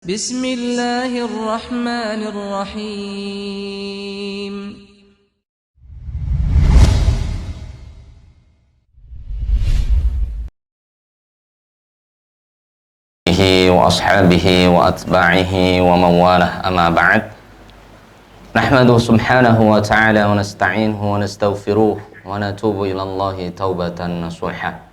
بسم الله الرحمن الرحيم وأصحابه وأتباعه ومن والاه أما بعد نحمده سبحانه وتعالى ونستعينه ونستغفره ونتوب إلى الله توبة نصوحا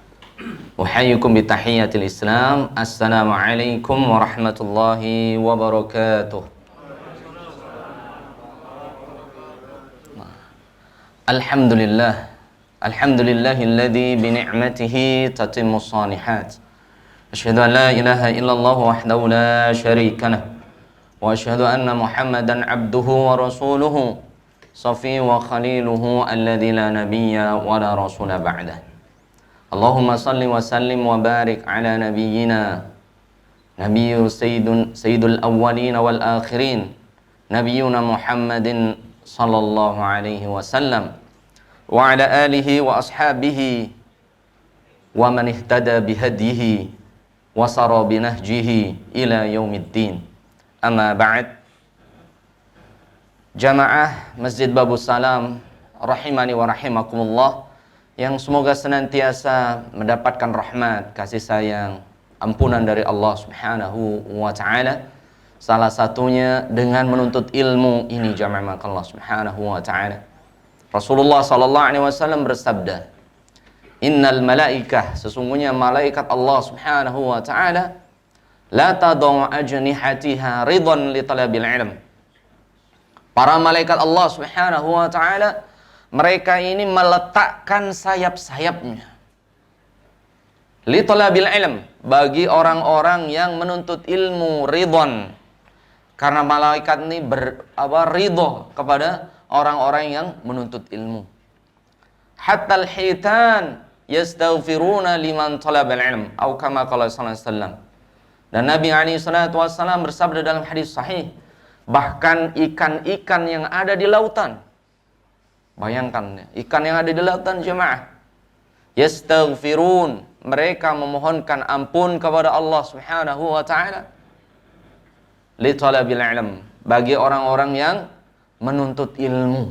أحييكم بتحية الإسلام السلام عليكم ورحمة الله وبركاته. Alhamdulillah Alhamdulillahilladzi bini'matihi tatimmus shalihat. Asyhadu an la ilaha illallah wahdahu la syarika lah wa asyhadu anna Muhammadan abduhu wa rasuluhu safi wa khaliluhu alladzi la nabiyya wa la rasula ba'dah. Allahumma salli wa sallim wa barik ala nabiyyina nabiyyu sayyidul awwalin wal akhirin nabiyyuna Muhammadin sallallahu alaihi wasallam wa ala alihi wa ashabihi wa man ihtada bihadihi wa sara binahjihi ila yaumiddin. Amma ba'd. Jamaah Masjid Babus Salam rahimani wa rahimakumullah, yang semoga senantiasa mendapatkan rahmat, kasih sayang, ampunan dari Allah Subhanahu wa taala. Salah satunya dengan menuntut ilmu ini, jamaah Allah Subhanahu wa taala. Rasulullah sallallahu alaihi wasallam bersabda, "Innal malaikah, sesungguhnya malaikat Allah Subhanahu wa taala, la tadau ajnihatiha ridwan li talabil ilm." Para malaikat Allah Subhanahu wa taala, mereka ini meletakkan sayap-sayapnya li talabil ilm, bagi orang-orang yang menuntut ilmu, ridwan. Karena malaikat ini ridho kepada orang-orang yang menuntut ilmu. Hatta al-hitan yastaghfiruna liman talabal ilm, atau kama qala sallallahu alaihi wasallam. Dan Nabi alaihi salatu wasallam bersabda dalam hadis sahih, bahkan ikan-ikan yang ada di lautan, bayangkan ikan yang ada di lautan, jemaah, yastaghfirun, mereka memohonkan ampun kepada Allah Subhanahu wa taala li talabil ilm, bagi orang-orang yang menuntut ilmu.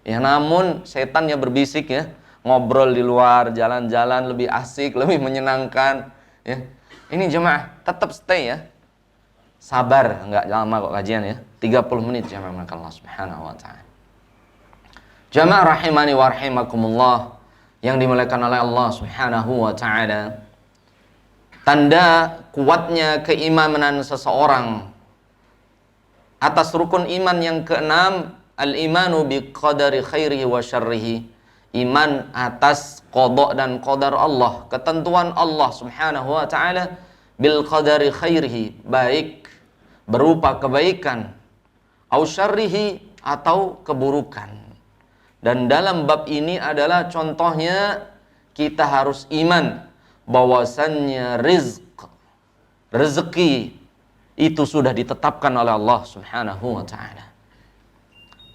Ya, namun setannya berbisik, ya, ngobrol di luar, jalan-jalan lebih asik, lebih menyenangkan, ya. Ini jemaah tetap stay, ya. Sabar, enggak lama kok kajian, ya. 30 menit jemaah Allah Subhanahu wa taala. Jemaah rahimani wa rahimakumullah yang dimuliakan oleh Allah Subhanahu wa taala. Tanda kuatnya keimanan seseorang atas rukun iman yang keenam, al-imanu bi qadari khairihi wa syarrihi, iman atas qada dan qadar Allah, ketentuan Allah Subhanahu wa taala, bil qadari khairihi, baik berupa kebaikan, au syarrihi, atau keburukan. Dan dalam bab ini adalah contohnya kita harus iman bahwasannya rezeki itu sudah ditetapkan oleh Allah Subhanahu wa taala.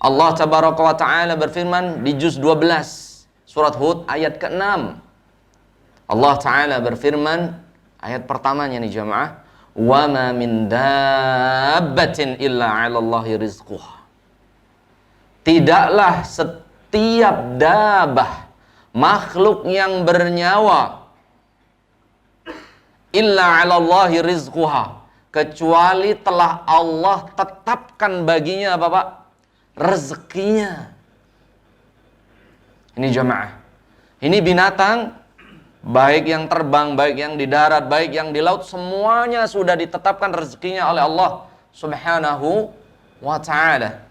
Allah tabaraka wa taala berfirman di juz 12 surat Hud ayat ke-6. Allah taala berfirman, ayat pertamanya nih jemaah, wa ma min dabbatin illa 'ala Allahi rizquha. Tidaklah setiap dabah, makhluk yang bernyawa, illa 'ala Allahi rizquha, kecuali telah Allah tetapkan baginya apa, Pak? Rezekinya. Ini jemaah, ini binatang, baik yang terbang, baik yang di darat, baik yang di laut, semuanya sudah ditetapkan rezekinya oleh Allah Subhanahu wa ta'ala.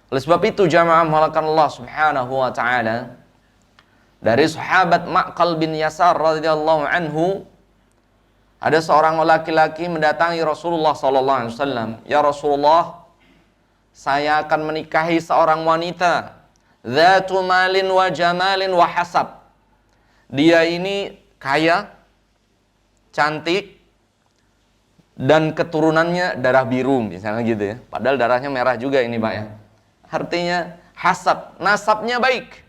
Oleh sebab itu jemaah melakukan Allah Subhanahu wa ta'ala, dari sahabat Ma'qal bin Yasar radhiyallahu anhu, ada seorang laki-laki mendatangi Rasulullah sallallahu alaihi wasallam. Ya Rasulullah, saya akan menikahi seorang wanita dzatu malin wa jamalin wa hasab. Dia ini kaya, cantik, dan keturunannya darah biru, misalnya gitu, ya. Padahal darahnya merah juga ini, Pak, ya. Artinya hasab, nasabnya baik.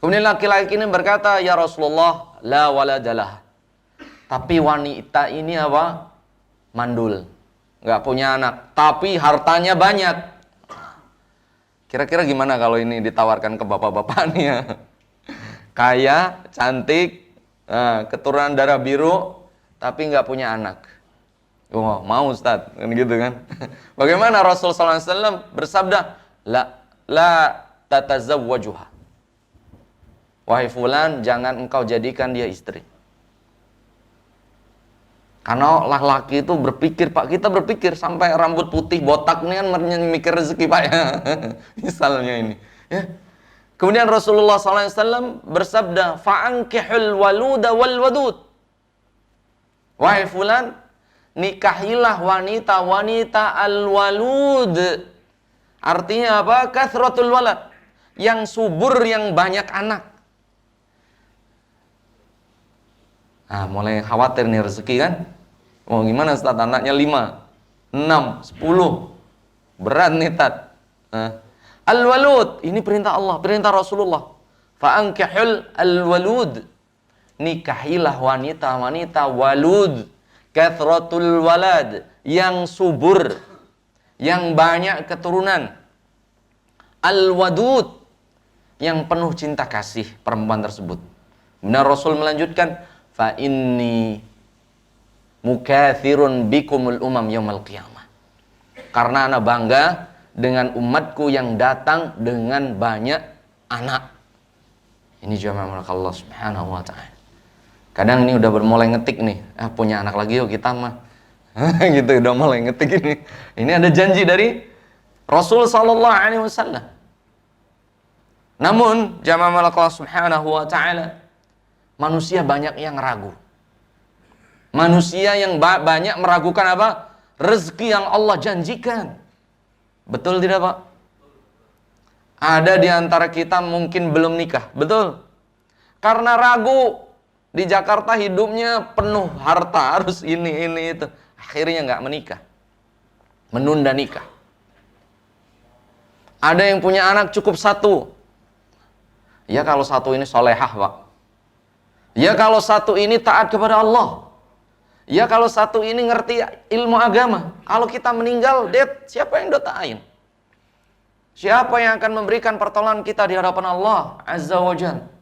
Kemudian laki-laki ini berkata, ya Rasulullah, la waladalah, tapi wanita ini apa? mandul, nggak punya anak, tapi hartanya banyak. Kira-kira gimana kalau ini ditawarkan ke bapak-bapak nih ya? Kaya, cantik, keturunan darah biru, tapi nggak punya anak. Oh, mau Ustaz, kan gitu kan? Bagaimana Rasul SAW bersabda, la tatazawwajuha. Wahai fulan, jangan engkau jadikan dia istri. Karena laki-laki itu berpikir, Pak, kita berpikir sampai rambut putih botak ini kan mikir rezeki, Pak ya. Misalnya ini, ya. Kemudian Rasulullah SAW bersabda, fa'ankihul waluda wal wadud. Wahai fulan, nikahilah wanita-wanita al-walud. Artinya apa? Kathratul walad. Yang subur, yang banyak anak. Nah, mulai khawatir nih rezeki kan. Oh, gimana Ustaz? Anaknya 5, 6, 10. Berat nih Tat. Al-walud, ini perintah Allah, perintah Rasulullah. Fa'ankihul al-walud. Nikahilah wanita-wanita walud. Kathratul walad, yang subur, yang banyak keturunan. Al-wadud, yang penuh cinta kasih perempuan tersebut. Benar Rasul melanjutkan, fa inni mukathirun bikumul umam yaumal qiyamah. Karena ana bangga dengan umatku yang datang dengan banyak anak. Ini jamaah Allah Subhanahu wa taala. Kadang ini udah mulai ngetik nih, punya anak lagi yuk kita mah. Gitu udah mulai ngetik ini. Ini ada janji dari Rasul sallallahu alaihi wasallam. Namun jamaah Allah Subhanahu wa taala, manusia banyak yang ragu. Manusia yang banyak meragukan apa? Rezeki yang Allah janjikan. Betul tidak, Pak? Ada di antara kita mungkin belum nikah. Betul? Karena ragu. Di Jakarta hidupnya penuh harta, harus ini itu. Akhirnya nggak menikah. Menunda nikah. Ada yang punya anak cukup 1. Ya kalau 1 ini solehah, Pak. Ya kalau 1 ini taat kepada Allah. Ya kalau 1 ini ngerti ilmu agama. Kalau kita meninggal, siapa yang doain? Siapa yang akan memberikan pertolongan kita di hadapan Allah Azza wa Jalla?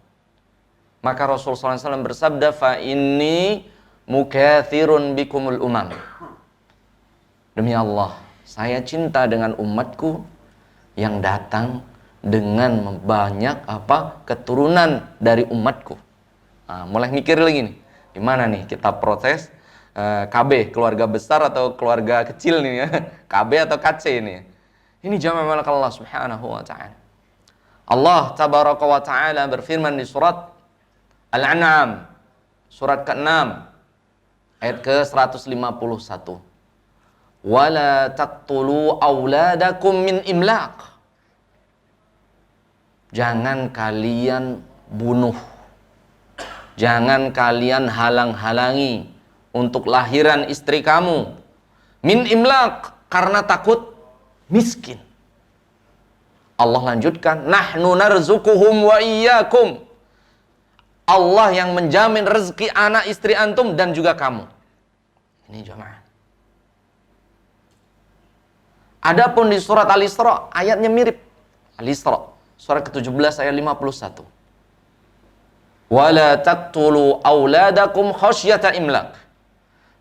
Maka Rasulullah SAW bersabda, fa inni mukathirun bikumul umam. Demi Allah, saya cinta dengan umatku yang datang dengan banyak keturunan dari umatku. Nah, mulai mikir lagi nih, gimana nih kita protes KB, keluarga besar atau keluarga kecil nih ya? KB atau KC ini. Ini jamaah Allah Subhanahu wa taala. Allah tabaraka wa taala berfirman di surat Al-An'am, surat ke-6, ayat ke-151. Wala taqtulu auladakum min imlaq. Jangan kalian bunuh. Jangan kalian halang-halangi untuk lahiran istri kamu. Min imlaq, karena takut miskin. Allah lanjutkan, nahnu narzukuhum wa iyyakum. Allah yang menjamin rezeki anak istri antum dan juga kamu. Ini jemaah. Adapun di surat Al-Isra ayatnya mirip. Al-Isra surat ke-17 ayat 51. Wala taqtulu auladakum khasyata imlaq.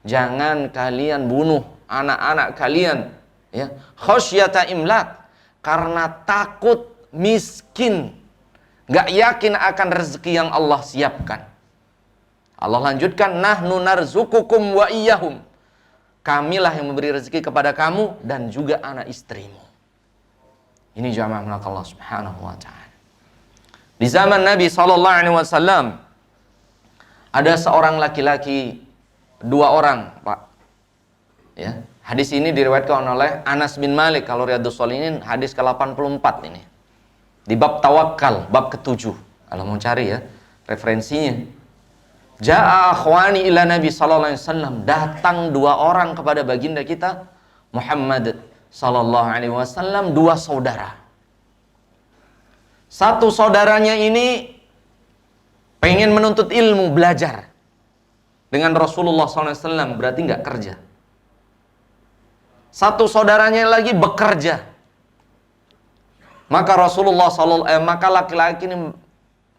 Jangan kalian bunuh anak-anak kalian ya, khasyata imlaq, karena takut miskin. Gak yakin akan rezeki yang Allah siapkan. Allah lanjutkan, nahnu narzukukum wa iyyahum. Kamilah yang memberi rezeki kepada kamu dan juga anak istrimu. Ini jamaah Allah Subhanahu wa taala. Di zaman Nabi SAW ada seorang laki-laki, 2 orang, Pak. Ya, hadis ini diriwayatkan oleh Anas bin Malik. Kalau Riyadhus Shalihin hadis ke-84 ini. Di bab tawakal, bab ke-7. Kalau mau cari ya referensinya. Ja'a akhwani ila Nabi sallallahu alaihi wasallam. Datang 2 orang kepada baginda kita Muhammad sallallahu alaihi wasallam, 2 saudara. Satu saudaranya ini pengen menuntut ilmu, belajar dengan Rasulullah sallallahu alaihi wasallam, berarti nggak kerja. Satu saudaranya lagi bekerja. Maka maka laki-laki ini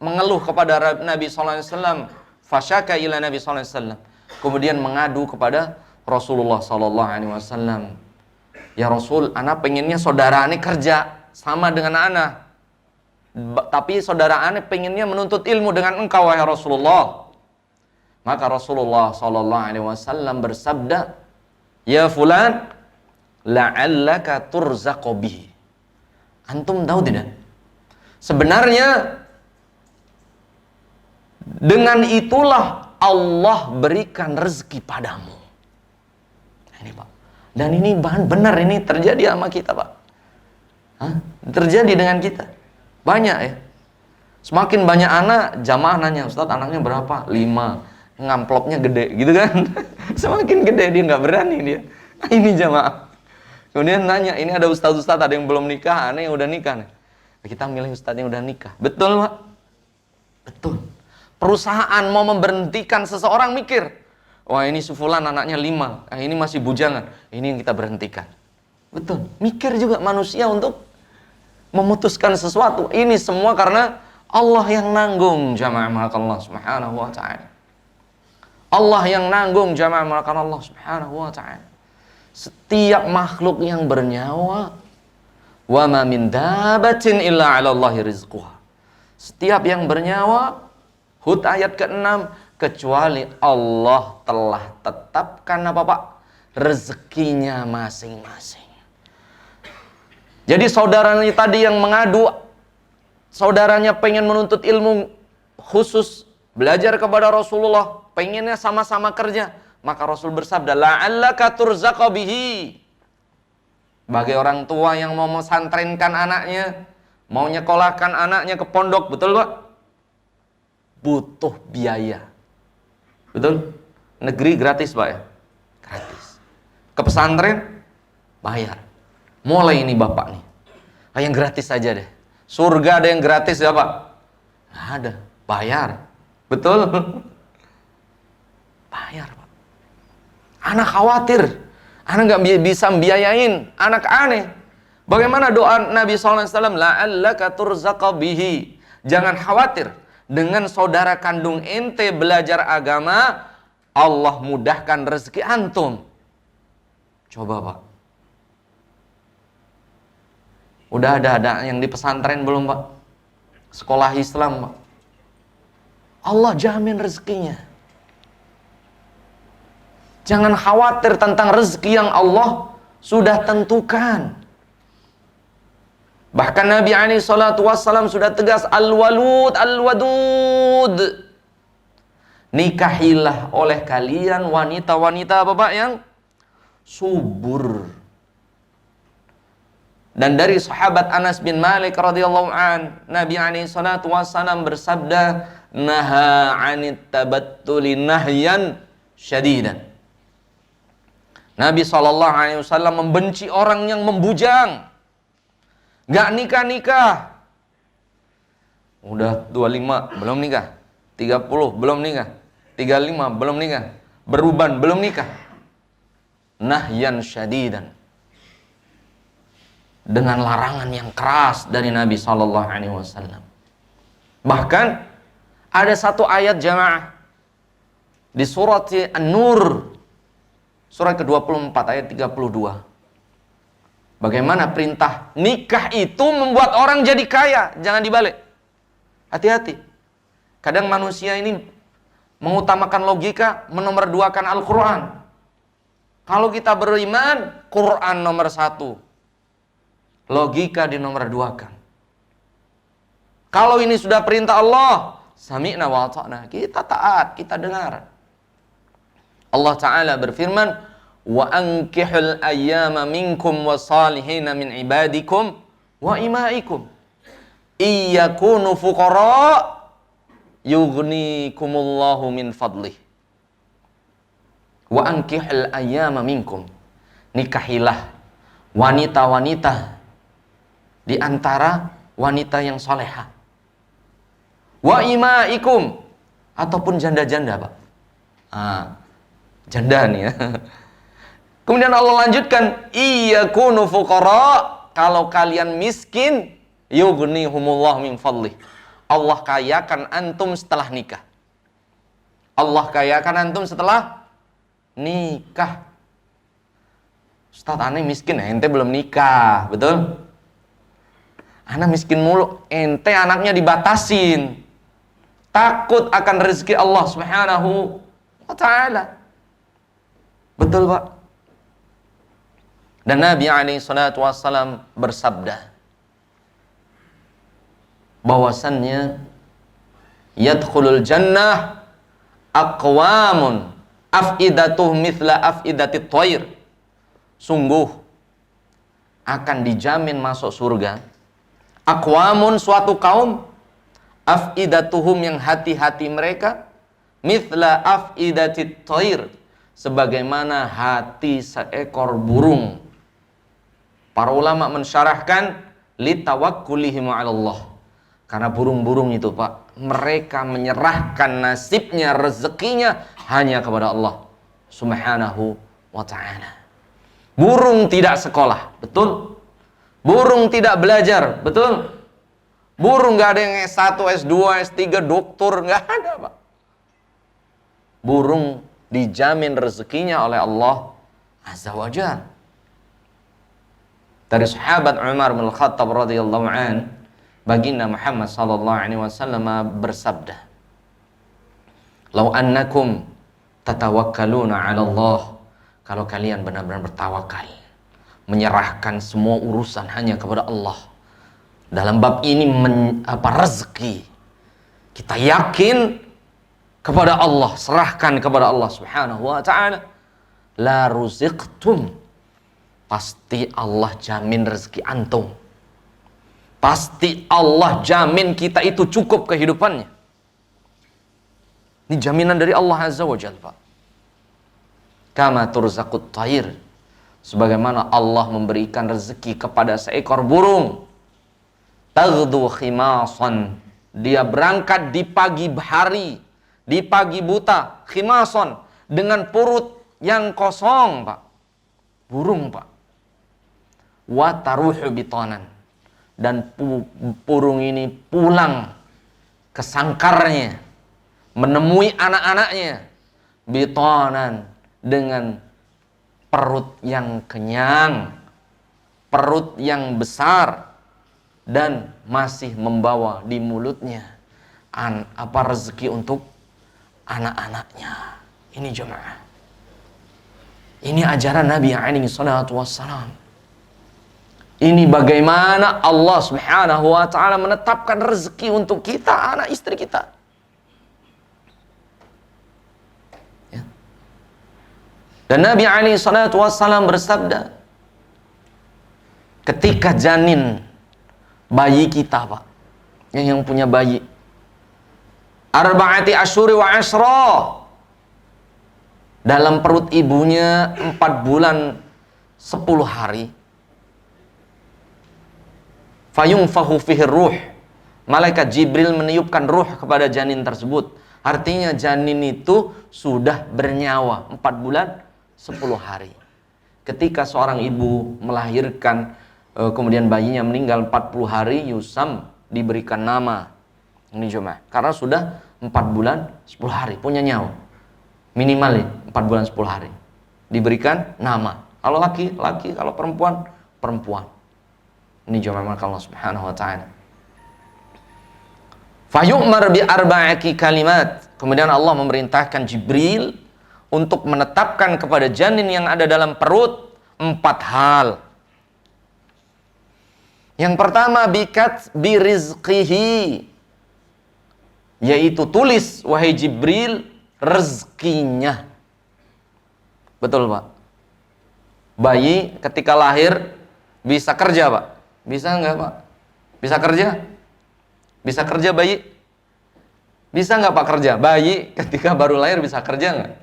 mengeluh kepada Nabi sallallahu alaihi wasallam, fasyaka ila Nabi sallallahu alaihi wasallam. Kemudian mengadu kepada Rasulullah sallallahu alaihi wasallam. Ya Rasul, ana pengennya saudara ane kerja sama dengan ana. Tapi saudara ane pengennya menuntut ilmu dengan engkau wahai Rasulullah. Maka Rasulullah sallallahu alaihi wasallam bersabda, "Ya fulan, la'allaka turzaqu bihi." Antum tahu tidak? Sebenarnya dengan itulah Allah berikan rezeki padamu. Ini Pak. Dan ini benar, ini terjadi sama kita Pak. Terjadi dengan kita. Banyak ya. Semakin banyak anak, jamaah nanya, Ustaz anaknya berapa? 5. Ngamplopnya gede gitu kan. Semakin gede dia nggak berani dia. Ini jamaah. Kemudian nanya, ini ada ustaz-ustaz ada yang belum nikah, ada yang udah nikah nih. Kita milih ustaz yang udah nikah. Betul Pak? Betul. Perusahaan mau memberhentikan seseorang mikir, wah ini si fulan anaknya 5, ini masih bujangan, ini yang kita berhentikan. Betul. Mikir juga manusia untuk memutuskan sesuatu. Ini semua karena Allah yang nanggung jamaah Allah subhanahu wa ta'ala. Allah yang nanggung jamaah Allah subhanahu wa ta'ala. Setiap makhluk yang bernyawa, wa ma min dabatin illa 'ala Allahi rizquha. Setiap yang bernyawa, Hud ayat ke-6, kecuali Allah telah tetapkan apa Pak? Rezekinya masing-masing. Jadi saudaranya tadi yang mengadu, saudaranya pengen menuntut ilmu khusus, belajar kepada Rasulullah, pengennya sama-sama kerja. Maka Rasul bersabda, la'allaka turzaqu bihi. Bagi orang tua yang mau mesantrenkan anaknya, mau nyekolahkan anaknya ke pondok, betul Pak? Butuh biaya. Betul? Negeri gratis Pak ya? Gratis. Ke pesantren, bayar. Mulai ini Bapak nih. Yang gratis saja deh. Surga ada yang gratis ya Pak? Nggak ada. Bayar. Betul? Bayar Pak. Anak khawatir, anak nggak bisa membiayain anak aneh. Bagaimana doa Nabi SAW? La'allaka turzaqu bihi. Jangan khawatir, dengan saudara kandung ente belajar agama, Allah mudahkan rezeki antum. Coba Pak. Udah ada yang di pesantren belum Pak? Sekolah Islam Pak. Allah jamin rezekinya. Jangan khawatir tentang rezeki yang Allah sudah tentukan. Bahkan Nabi SAW sudah tegas, al-walud, al-wadud. Nikahilah oleh kalian wanita-wanita apa Pak yang subur. Dan dari sahabat Anas bin Malik radhiyallahu an, Nabi SAW bersabda, naha 'anit tabattuli nahyan syadidan. Nabi SAW membenci orang yang membujang, gak nikah-nikah. Udah 25 belum nikah, 30 belum nikah, 35 belum nikah, beruban belum nikah. Nahyan syadidan. Dengan larangan yang keras dari Nabi SAW. Bahkan ada satu ayat jamaah di surat An-Nur, surat ke-24 ayat 32. Bagaimana perintah nikah itu membuat orang jadi kaya. Jangan dibalik. Hati-hati. Kadang manusia ini mengutamakan logika, menomorduakan Al-Quran. Kalau kita beriman, Quran nomor 1. Logika dinomorduakan. Kalau ini sudah perintah Allah, sami'na wa ata'na, kita taat, kita dengar. Allah Ta'ala berfirman, wa ankihul ayyama minkum wa salihina min ibadikum wa imaikum iyakunu fuqara yughnikumullahu min fadlih. Wa ankihul ayyama minkum, nikahilah wanita-wanita di antara wanita yang salehah. Wa imaikum, ataupun janda-janda Pak. Janda nih ya. Kemudian Allah lanjutkan, iyakunu fuqara, kalau kalian miskin, yughnihumullah min fadlih. Allah kayakan antum setelah nikah. Allah kayakan antum setelah nikah. Ustaz, aneh miskin, ente belum nikah, betul? Anak miskin mulu, ente anaknya dibatasin. Takut akan rezeki Allah Subhanahu wa ta'ala. Betul, Pak? Dan Nabi SAW bersabda bahwasannya yadkhulul jannah aqwamun afidatuh mithla afidatit thair. Sungguh akan dijamin masuk surga aqwamun, suatu kaum, afidatuhum, yang hati-hati mereka mithla afidatit thair, sebagaimana hati seekor burung. Para ulama mensyarahkan litawakkulihim 'ala Allah. Karena burung-burung itu, Pak, mereka menyerahkan nasibnya, rezekinya hanya kepada Allah Subhanahu wa ta'ala. Burung tidak sekolah, betul? Burung tidak belajar, betul? Burung gak ada yang S1, S2, S3, doktor, gak ada, Pak. Burung dijamin rezekinya oleh Allah Azza wa Jalla. Dari sahabat Umar bin Khattab radhiyallahu an, baginda Muhammad sallallahu alaihi wasallam bersabda, "Lau annakum tatawakkaluna 'ala Allah," kalau kalian benar-benar bertawakal, menyerahkan semua urusan hanya kepada Allah. Dalam bab ini rezeki, kita yakin kepada Allah, serahkan kepada Allah Subhanahu wa ta'ala. La ruziqtum, pasti Allah jamin rezeki antum. Pasti Allah jamin kita itu cukup kehidupannya. Ini jaminan dari Allah Azza wa Jalla, Pak. Kama turzaqut thair, sebagaimana Allah memberikan rezeki kepada seekor burung. Taghdu khimasan, dia berangkat di pagi hari, di pagi buta, khimason, dengan perut yang kosong, Pak. Burung, Pak. Wa taruhu bitanan, dan burung ini pulang ke sangkarnya, menemui anak-anaknya, bitanan, dengan perut yang kenyang, perut yang besar, dan masih membawa di mulutnya rezeki untuk anak-anaknya. Ini jemaah, ini ajaran Nabi alaihi salatu wassalam. Ini bagaimana Allah Subhanahu wa ta'ala menetapkan rezeki untuk kita, anak istri kita. Ya. Dan Nabi alaihi salatu wassalam bersabda, ketika janin bayi kita, Pak, yang punya bayi, arba'ati asyuri wa asyra, dalam perut ibunya 4 bulan 10 hari, fayunfahu fihi ruh, malaikat Jibril meniupkan ruh kepada janin tersebut. Artinya janin itu sudah bernyawa 4 bulan 10 hari. Ketika seorang ibu melahirkan, kemudian bayinya meninggal 40 hari, yusam, diberikan nama. Ini cuma karena sudah 4 bulan 10 hari punya nyawa, minimal 4 bulan 10 hari, diberikan nama. Kalau laki, laki, kalau perempuan, perempuan. Ini cuma maka Allah Subhanahu wa ta'ala. Fayu'mar bi arba'ati kalimat, kemudian Allah memerintahkan Jibril untuk menetapkan kepada janin yang ada dalam perut 4 hal. Yang pertama, bikat birizqihi, yaitu tulis, wahai Jibril, rezekinya. Betul, Pak? Bayi ketika lahir bisa kerja, Pak? Bisa enggak, Pak? Bisa kerja? Bisa kerja bayi? Bisa enggak, Pak, kerja? Bayi ketika baru lahir bisa kerja enggak?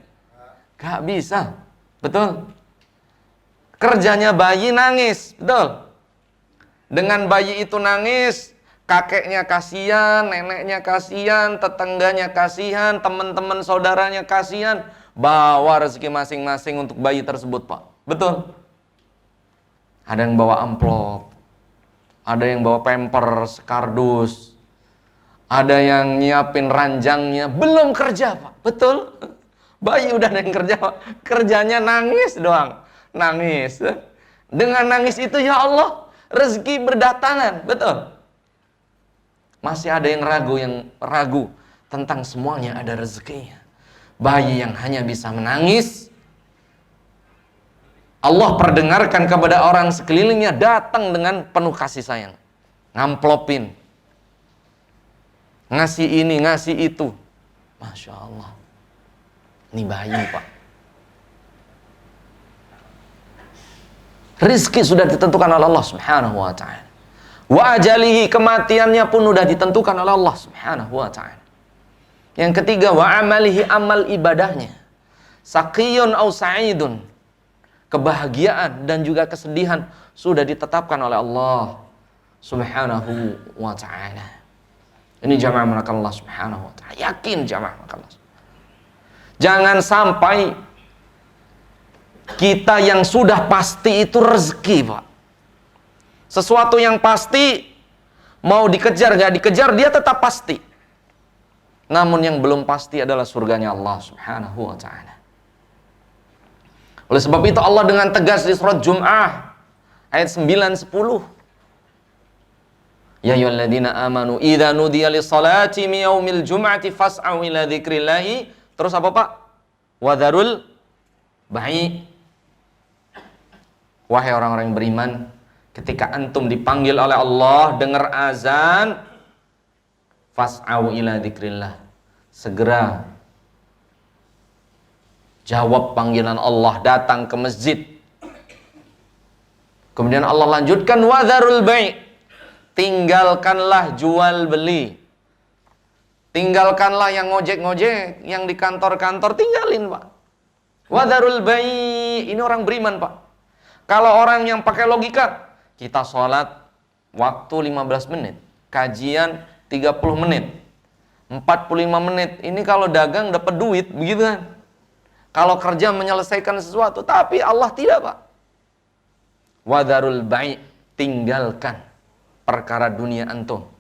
Enggak bisa. Betul? Kerjanya bayi nangis, betul? Dengan bayi itu nangis, kakeknya kasihan, neneknya kasihan, tetangganya kasihan, teman-teman saudaranya kasihan. Bawa rezeki masing-masing untuk bayi tersebut, Pak. Betul. Ada yang bawa amplop, ada yang bawa pampers, kardus, ada yang nyiapin ranjangnya, belum kerja Pak. Betul. Bayi udah ada yang kerja Pak. Kerjanya nangis doang. Nangis. Dengan nangis itu ya Allah, rezeki berdatangan. Betul. Masih ada yang ragu tentang semuanya ada rezekinya. Bayi yang hanya bisa menangis, Allah perdengarkan kepada orang sekelilingnya, datang dengan penuh kasih sayang, ngamplopin, ngasih ini, ngasih itu. Masya Allah, ini bayi Pak. Rizki sudah ditentukan oleh Allah Subhanahu wa ta'ala. Wa ajalihi, kematiannya pun sudah ditentukan oleh Allah Subhanahu wa ta'ala. Yang ketiga, wa amalihi, amal ibadahnya. Saqiyun au sa'idun, kebahagiaan dan juga kesedihan sudah ditetapkan oleh Allah Subhanahu wa ta'ala. Ini jamaah melakukan Allah Subhanahu wa ta'ala. Yakin jamaah melakukan Allah. Jangan sampai kita yang sudah pasti itu rezeki Pak. Sesuatu yang pasti, mau dikejar gak dikejar, dia tetap pasti. Namun yang belum pasti adalah surganya Allah Subhanahu wa ta'ala. Oleh sebab itu Allah dengan tegas di surat Jum'ah ayat 9-10. Ya ayyuhalladzina amanu idza nudiya lis-salati min yaumil jum'ati fas'au ila dzikrillah. Terus apa Pak? Wadharul bai'. Wahai orang-orang yang beriman, ketika antum dipanggil oleh Allah dengar azan, fas'au ila dzikrillah, segera jawab panggilan Allah, datang ke masjid. Kemudian Allah lanjutkan wadharul bai', tinggalkanlah jual beli. Tinggalkanlah yang ngojek-ngojek, yang di kantor-kantor, tinggalin Pak. Wadharul bai', ini orang beriman Pak. Kalau orang yang pakai logika, kita sholat waktu 15 menit, kajian 30 menit, 45 menit. Ini kalau dagang dapat duit, begitu kan? Kalau kerja menyelesaikan sesuatu, tapi Allah tidak Pak. Wadharul bai', tinggalkan perkara dunia antum.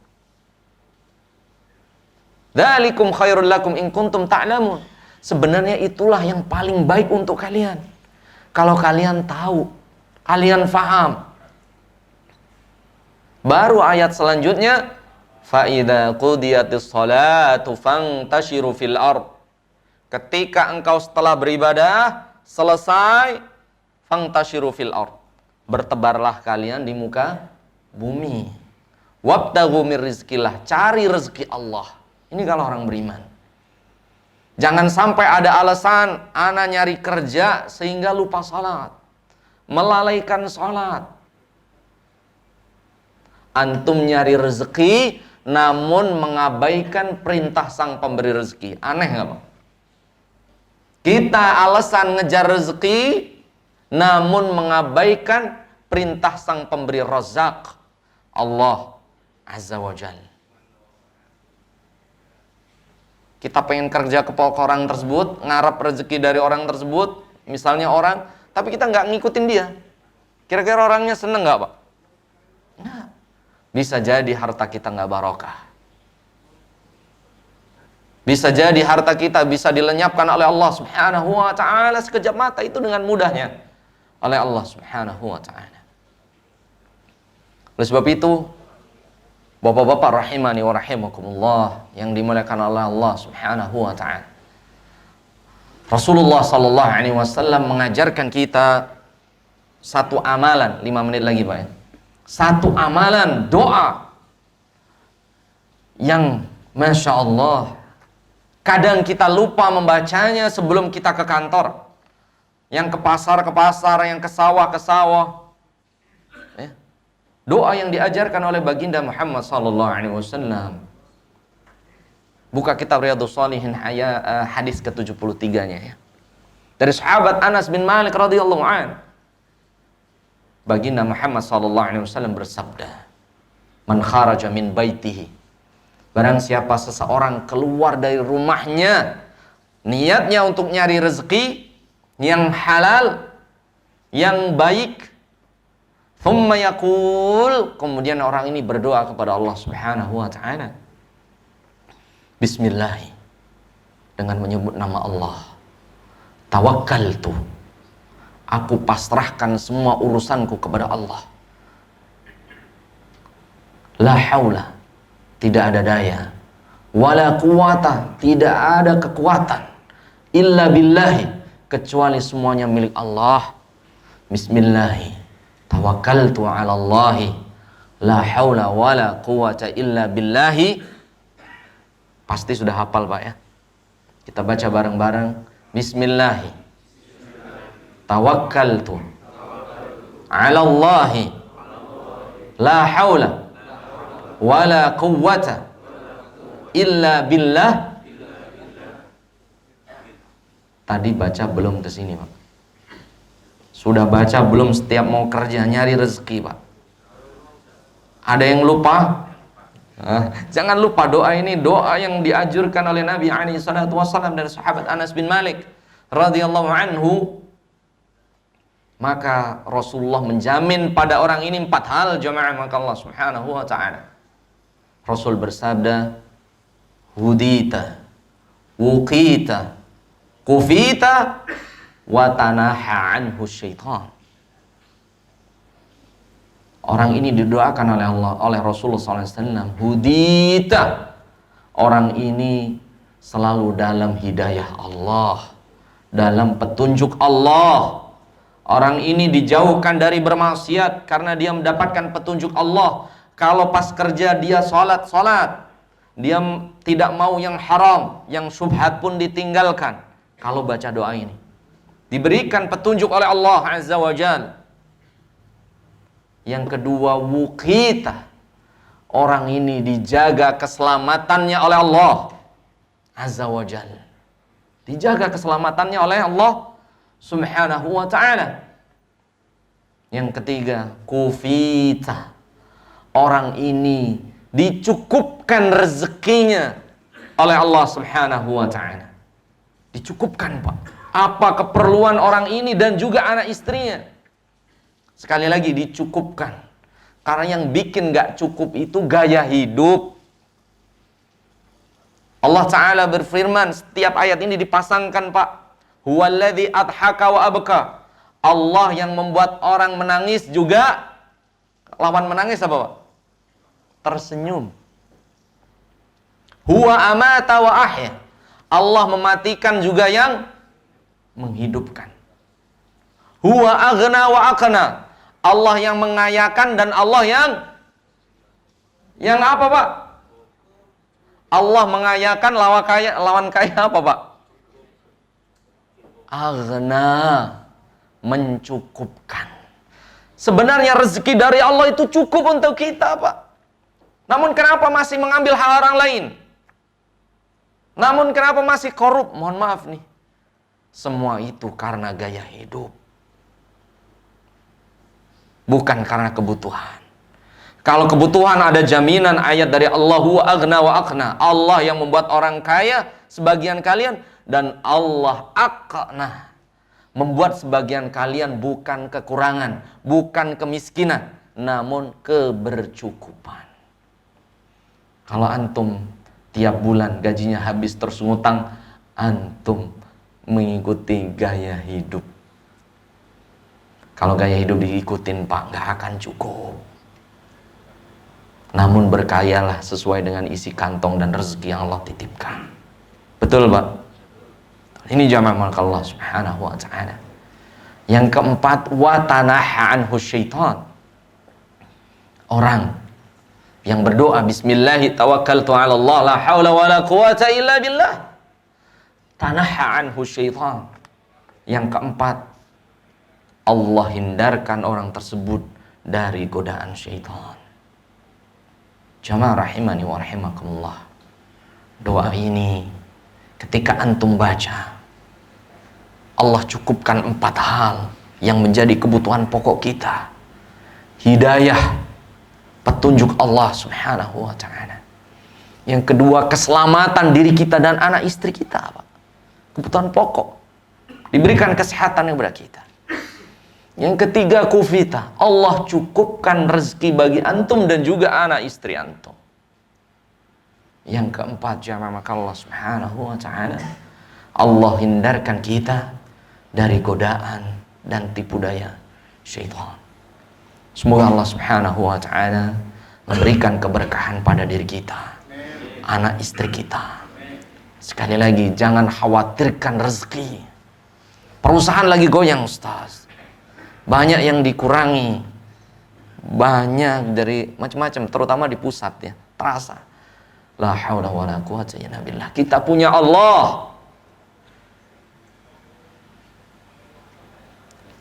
Dzalikum khairul lakum in kuntum ta'lamun. Sebenarnya itulah yang paling baik untuk kalian. Kalau kalian tahu, kalian faham. Baru ayat selanjutnya, fa idza qudiyatis shalatu fantashiru fil ard. Ketika engkau setelah beribadah selesai, fantashiru fil ard, bertebarlah kalian di muka bumi. Wabtaghu mir rizqillah, cari rezeki Allah. Ini kalau orang beriman. Jangan sampai ada alasan ana nyari kerja sehingga lupa salat, melalaikan salat. Antum nyari rezeki namun mengabaikan perintah sang pemberi rezeki. Aneh nggak Pak? Kita alasan ngejar rezeki namun mengabaikan perintah sang pemberi razak, Allah Azza wa Jalla. Kita pengen kerja ke orang tersebut, ngarap rezeki dari orang tersebut, misalnya orang, tapi kita nggak ngikutin dia. Kira-kira orangnya seneng nggak Pak? Nggak. Bisa jadi harta kita nggak barokah. Bisa jadi harta kita bisa dilenyapkan oleh Allah Subhanahu wa ta'ala sekejap mata, itu dengan mudahnya oleh Allah Subhanahu wa ta'ala. Oleh sebab itu, Bapak-bapak rahimani wa rahimakumullah yang dimuliakan oleh Allah Subhanahu wa ta'ala, Rasulullah sallallahu alaihi wasallam mengajarkan kita satu amalan, 5 menit lagi Pak ya. Satu amalan doa yang Masya Allah kadang kita lupa membacanya sebelum kita ke kantor, yang ke pasar, yang ke sawah. Doa yang diajarkan oleh baginda Muhammad sallallahu alaihi wasallam. Buka kitab Riyadhus Shalihin hadis ke-73-nya ya. Dari sahabat Anas bin Malik radhiyallahu an. Baginda Muhammad sallallahu alaihi wasallam bersabda, "Man kharaja min baitihi." Barang siapa seseorang keluar dari rumahnya niatnya untuk nyari rezeki yang halal, yang baik. Thumma yaqul, kemudian orang ini berdoa kepada Allah Subhanahu wa taala. Bismillah, dengan menyebut nama Allah. Tawakkaltu, aku pasrahkan semua urusanku kepada Allah. La haula, tidak ada daya, wala quwata, tidak ada kekuatan, illa billahi, kecuali semuanya milik Allah. Bismillah, tawakkaltu ala Allahi, la haula wala quwata illa billahi. Pasti sudah hafal Pak ya. Kita baca bareng-bareng. Bismillah, tawakkaltu ala Allahi, la haula wala quwwata illa billah. Tadi baca belum ke sini Pak? Sudah baca belum setiap mau kerja nyari rezeki Pak? Ada yang lupa? Jangan lupa doa ini, doa yang dianjurkan oleh Nabi SAW dari sahabat Anas bin Malik radhiyallahu anhu. Maka Rasulullah menjamin pada orang ini 4 hal jamaah, maka Allah Subhanahu wa taala. Rasul bersabda, hudita, wuqita, kufita, wa tanaha anhu syaitan. Orang ini didoakan oleh Allah, oleh Rasulullah SAW. Hudita, orang ini selalu dalam hidayah Allah, dalam petunjuk Allah. Orang ini dijauhkan dari bermaksiat karena dia mendapatkan petunjuk Allah. Kalau pas kerja dia sholat. Dia tidak mau yang haram, yang syubhat pun ditinggalkan. Kalau baca doa ini, diberikan petunjuk oleh Allah Azza wa Jalla. Yang kedua, wuqita, orang ini dijaga keselamatannya oleh Allah Azza wa Jalla. Dijaga keselamatannya oleh Allah Subhanahu wa ta'ala. Yang ketiga, kufita, orang ini dicukupkan rezekinya oleh Allah Subhanahu wa ta'ala. Dicukupkan Pak, apa keperluan orang ini dan juga anak istrinya. Sekali lagi, dicukupkan. Karena yang bikin gak cukup itu gaya hidup. Allah Ta'ala berfirman, setiap ayat ini dipasangkan Pak. Huwaladzi adhaka wa abka. Allah yang membuat orang menangis juga. Lawan menangis apa Pak? Tersenyum. Huwa amata wa ahya. Allah mematikan juga yang menghidupkan. Huwa aghna wa aqna. Allah yang mengayakan dan Allah yang apa Pak? Allah mengayakan, lawan kaya apa Pak? Aghna, mencukupkan. Sebenarnya rezeki dari Allah itu cukup untuk kita Pak. Namun kenapa masih mengambil hak orang lain? Namun kenapa masih korup? Mohon maaf nih. Semua itu karena gaya hidup. Bukan karena kebutuhan. Kalau kebutuhan ada jaminan ayat dari Allah, huwa aghna wa aqna. Allah yang membuat orang kaya sebagian kalian, dan Allah aqna, membuat sebagian kalian bukan kekurangan, bukan kemiskinan, namun kebercukupan. Kalau antum tiap bulan gajinya habis terus ngutang, antum mengikuti gaya hidup. Kalau gaya hidup diikutin Pak, gak akan cukup. Namun berkayalah sesuai dengan isi kantong dan rezeki yang Allah titipkan. Betul Pak? Ini jamaah Allah Subhanahu wa ta'ala. Yang keempat, wa tanaha anhu syaitan. Orang yang berdoa bismillahi tawakkaltu ala Allah, la hawla wa la quwata illa billah, tanaha anhu syaitan. Yang keempat, Allah hindarkan orang tersebut dari godaan syaitan. Jamaah rahimani wa rahimakumullah. Doa ini ketika antum baca, Allah cukupkan 4 hal yang menjadi kebutuhan pokok kita. Hidayah, petunjuk Allah Subhanahu wa ta'ala. Yang kedua, keselamatan diri kita dan anak istri kita Pak. Kebutuhan pokok. Diberikan kesehatan kepada kita. Yang ketiga, kufita, Allah cukupkan rezeki bagi antum dan juga anak istri antum. Yang keempat, jamaah, maka Allah Subhanahu wa ta'ala, Allah hindarkan kita dari godaan dan tipu daya syaitan. Semoga Allah Subhanahu wa ta'ala memberikan keberkahan pada diri kita, anak istri kita. Sekali lagi, jangan khawatirkan rezeki. Perusahaan lagi goyang, Ustaz. Banyak yang dikurangi, banyak dari macam-macam, terutama di pusat ya, terasa. La haula wala quwwata illa billah. Kita punya Allah.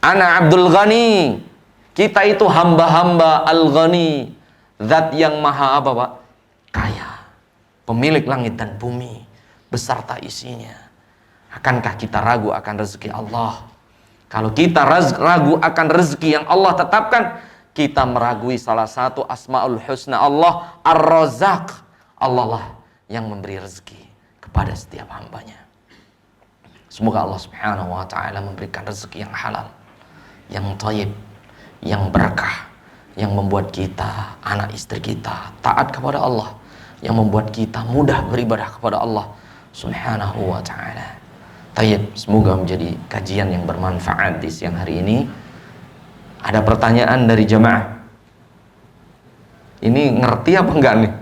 Ana Abdul Ghani. Kita itu hamba-hamba Al-Ghani, zat yang maha apa, Pak? Kaya, pemilik langit dan bumi beserta isinya. Akankah kita ragu akan rezeki Allah? Kalau kita ragu akan rezeki yang Allah tetapkan, kita meragui salah satu asmaul husna Allah, Ar-Razzaq. Allah lah yang memberi rezeki kepada setiap hambanya. Semoga Allah Subhanahu wa ta'ala memberikan rezeki yang halal, yang thayyib, yang berkah, yang membuat kita, anak istri kita taat kepada Allah, yang membuat kita mudah beribadah kepada Allah Subhanahu wa ta'ala. Tayyib, semoga menjadi kajian yang bermanfaat di siang hari ini. Ada pertanyaan dari jamaah. Ini ngerti apa enggak nih?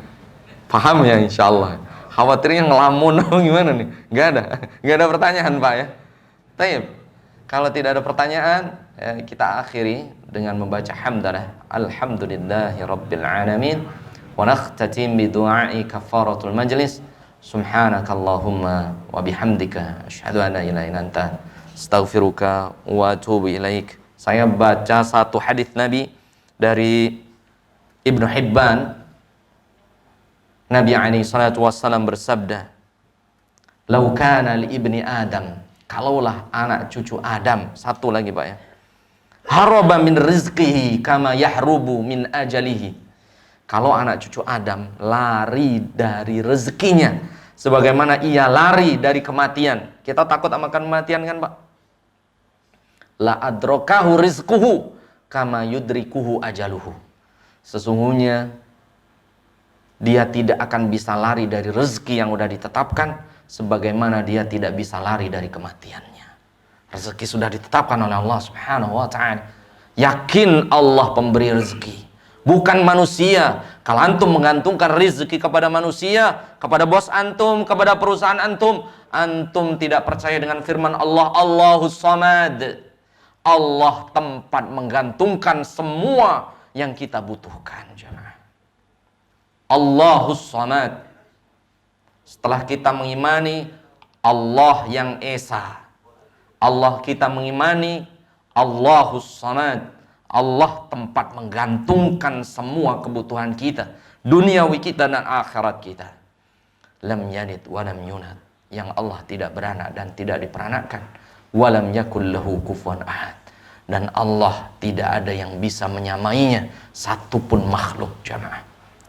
Paham ya insyaallah. Khawatirnya ngelamun atau gimana nih? Enggak ada pertanyaan, Pak ya. Tayyib. Kalau tidak ada pertanyaan, kita akhiri dengan membaca hamdalah. Alhamdulillahi rabbil alamin. Wa nakhtatim bi du'ai kafaratul majlis. Subhanakallahumma wa bihamdika asyhadu an la ilaha illa anta astaghfiruka wa atubu ilaik. Saya baca satu hadis Nabi dari Ibnu Hibban. Nabi alaihi salatu wassalam bersabda, "Lau kana li ibni Adam," kalaulah anak cucu Adam, satu lagi Pak ya, "haraba min rizqihi kama yahrubu min ajalihi." Kalau anak cucu Adam lari dari rezekinya sebagaimana ia lari dari kematian. Kita takut sama kematian kan, Pak? La adrakahu rizquhu kama yudrikuhu ajaluhu. Sesungguhnya dia tidak akan bisa lari dari rezeki yang sudah ditetapkan sebagaimana dia tidak bisa lari dari kematiannya. Rezeki sudah ditetapkan oleh Allah Subhanahu wa ta'ala. Yakin Allah pemberi rezeki, bukan manusia. Kalau antum menggantungkan rezeki kepada manusia, kepada bos antum, kepada perusahaan antum, antum tidak percaya dengan firman Allah, Allahus Samad. Allah tempat menggantungkan semua yang kita butuhkan, jemaah. Allahus Samad. Setelah kita mengimani Allah yang Esa, Allah kita mengimani Allahus Samad. Allah tempat menggantungkan semua kebutuhan kita, duniawi kita dan akhirat kita. Lam yalid wa lam yulad, yang Allah tidak beranak dan tidak diperanakkan. Wa lam yakul lahu kufuwan ahad, dan Allah tidak ada yang bisa menyamainya satupun makhluk, jemaah.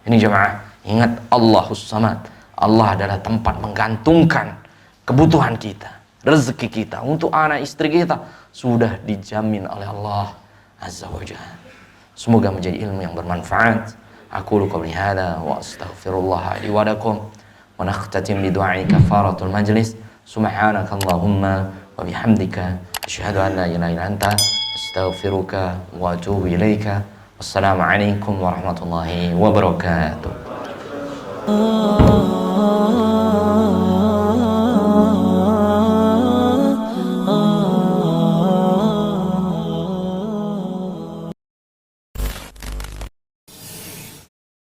Ini jemaah, ingat Allahus Samad. Allah adalah tempat menggantungkan kebutuhan kita, rezeki kita, untuk anak istri kita sudah dijamin oleh Allah Azza wa Jalla. Semoga menjadi ilmu yang bermanfaat. Aqulu qouli hadza wa astaghfirullah li wa lakum wa nakhtatim bi du'ai kafaratul majlis. Subhanakallahumma wa bihamdika asyhadu an la ilaha illa anta astaghfiruka wa atubu ilaika. Wassalamu alaikum warahmatullahi wabarakatuh.